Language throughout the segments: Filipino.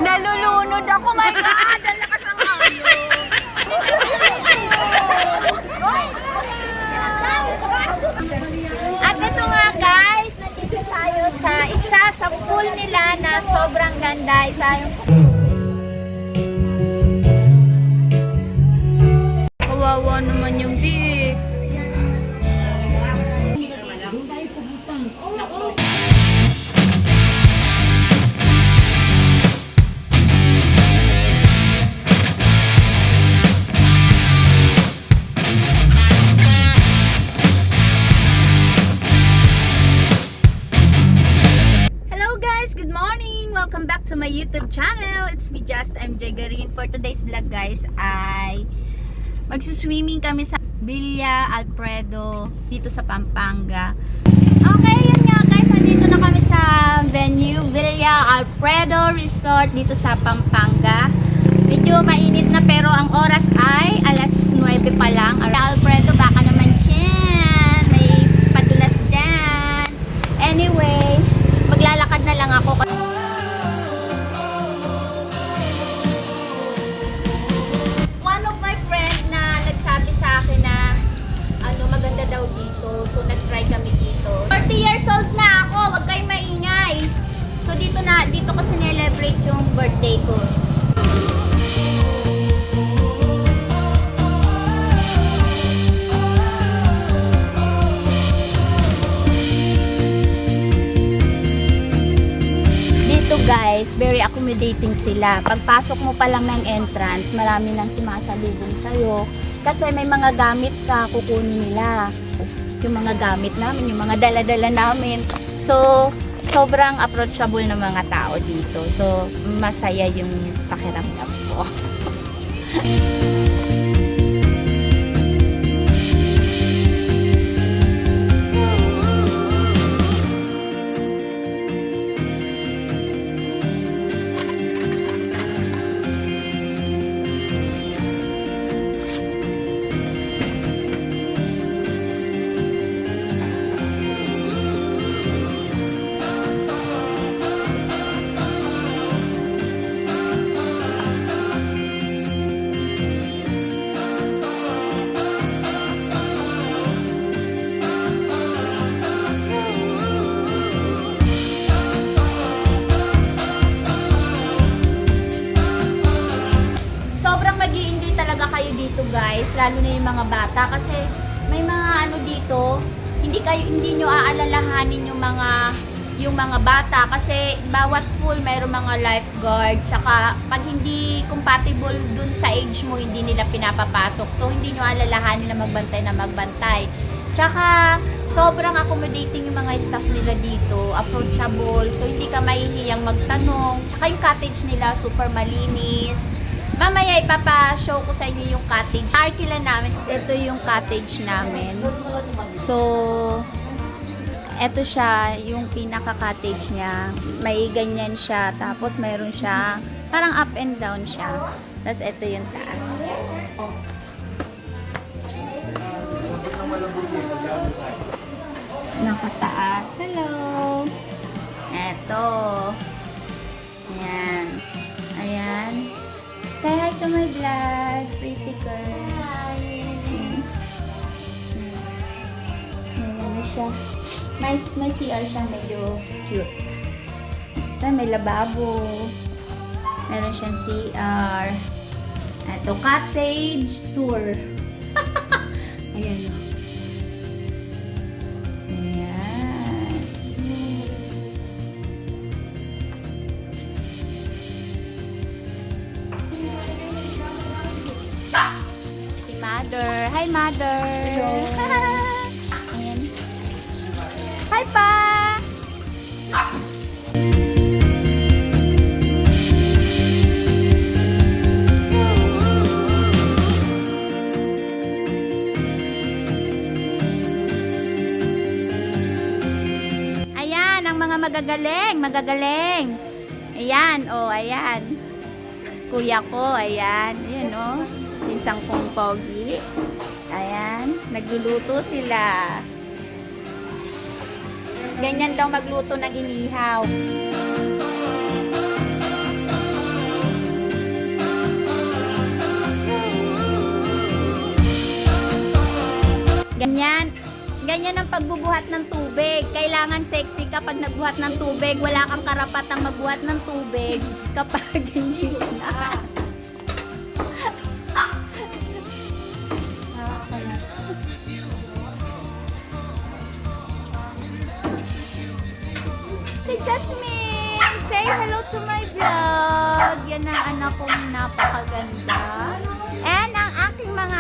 Nalulunod ako, my God! Ang lakas ng halo. At ito nga guys, nandito tayo sa isa sa pool nila na sobrang ganda. Isa yung kawawa naman yung big. Welcome back to my YouTube channel. It's me, Just MJ Garin. For today's vlog guys ay magsuswimming kami sa Villa Alfredo dito sa Pampanga. Okay, yun nga guys, nandito na kami sa venue Villa Alfredo Resort dito sa Pampanga. Medyo mainit na pero ang oras ay alas 9 pa lang. Alfredo, baka naman dyan may padulas dyan. Anyway, maglalakad na lang ako. Maganda daw dito. So, nag-try kami dito. 40 years old na ako. Huwag kayong maingay. So, dito ko sinelebrate yung birthday ko. Dito guys, very accommodating sila. Pagpasok mo pa lang ng entrance, marami nang sumasalubong sa'yo. Kasi may mga gamit ka kukunin nila. Yung mga gamit namin, yung mga dala-dala namin. So, sobrang approachable ng mga tao dito. So, masaya yung pakiramdam ko. Dito guys, lalo na yung mga bata kasi may mga ano dito, hindi nyo aalalahanin yung mga bata kasi bawat pool mayroong mga lifeguard, tsaka pag hindi compatible dun sa age mo, hindi nila pinapapasok, so hindi nyo alalahanin na magbantay. Tsaka sobrang accommodating yung mga staff nila dito, approachable, so hindi ka mahihiyang magtanong. Tsaka yung cottage nila super malinis. Mamaya ipapa-show ko sa inyo yung cottage. Arkila namin, ito yung cottage namin. So, ito siya, yung pinaka-cottage niya. May ganyan siya, tapos mayroon siya, parang up and down siya. Tapos ito yung taas. Nakataas. Hello! Ito. Ayan. Ayan. Say hi to my vlog, pretty girl. Hi! Ano siya? May CR siya, medyo cute. Ito, may lababo. Meron siyang CR. Ito, cottage tour. Ayan. Mother. Hi, Mother. Hello. Ayan. Hi, Pa. Ayan, ang mga magagaling. Ayan, oh, ayan. Kuya ko, ayan. Ayan, oh. Pinsang kong pogi. ayan. Nagluluto sila. Ganyan daw magluto ng inihaw. Ganyan ang pagbubuhat ng tubig. Kailangan sexy kapag nagbuhat ng tubig. Wala kang karapatang magbuhat ng tubig kapag hindi na. Si Jasmine! Say hello to my vlog! Yan ang anak kong napakaganda. And ang aking mga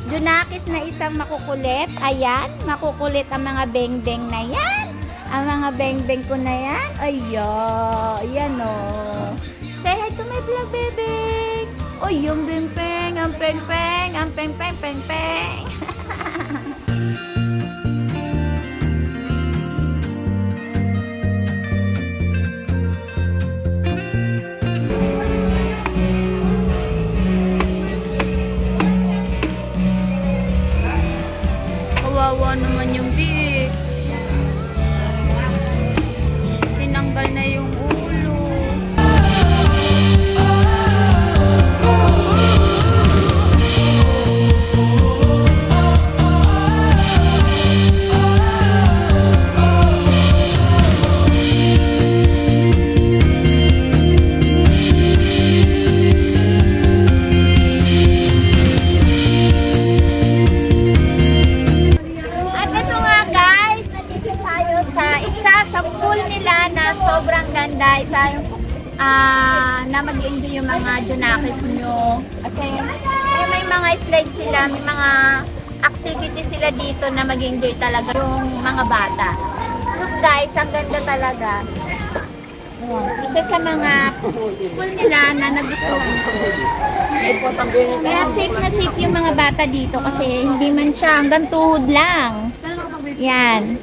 Junakis na isang makukulit. Ayan, makukulit ang mga beng-beng na yan. Ang mga beng-beng ko na yan. Ayan o. Say hi to my vlog, baby. Oy, yung beng-beng, ang peng-peng, ang peng-peng, peng-peng. Kawawa naman yung biik. Tinanggal na yung ulo. Sobrang ganda. Isa na mag-enjoy yung mga Junakis nyo. Kasi may mga slide sila, may mga activities sila dito na mag-enjoy talaga yung mga bata. Look guys, ang ganda talaga. Isa sa mga pool nila na nagustuhan ko. Kaya safe na safe yung mga bata dito kasi hindi man siya hanggang tuhod lang. Yan.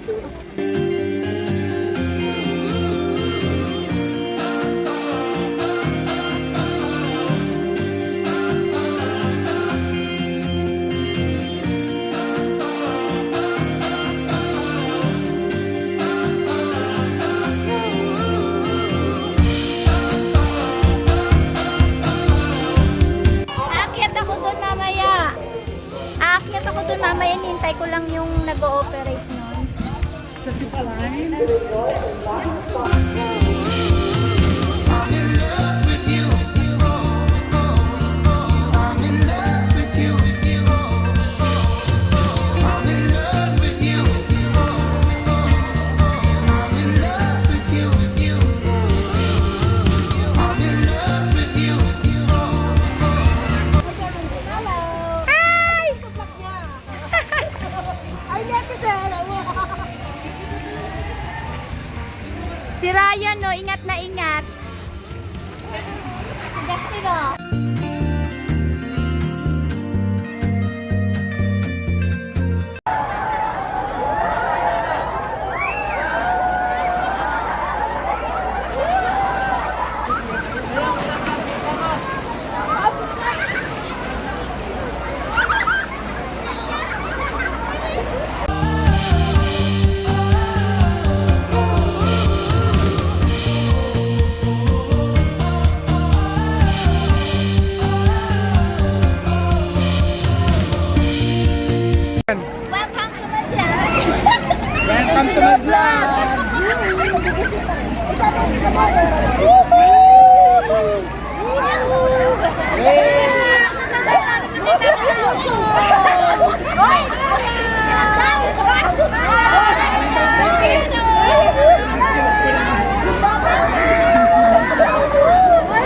Mamaya nintay ko lang yung nag-ooperate nun. Sa zipline? Si Ryan, no, ingat na ingat. Justin, no. Welcome to my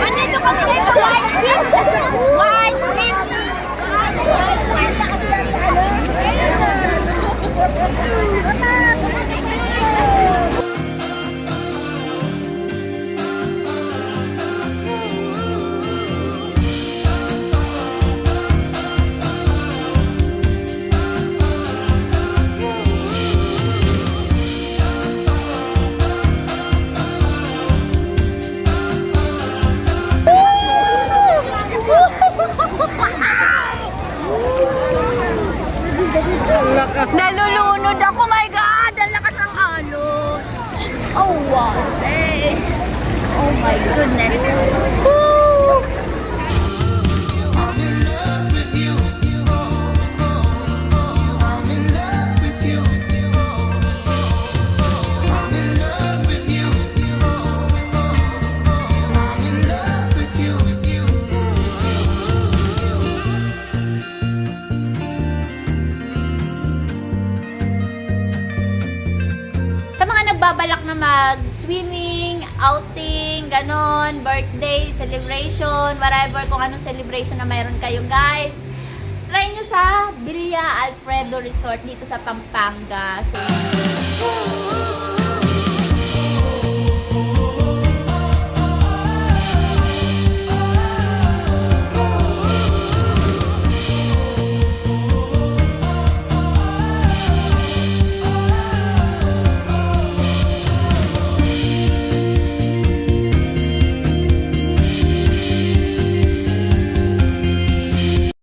Andito kami guys sa White Beach. White Beach. my goodness. Woo! Sa mga nagbabalak na mag-swimming, outing, ganon, birthday, celebration, whatever, kung anong celebration na mayroon kayo guys, try nyo sa Villa Alfredo Resort dito sa Pampanga. So,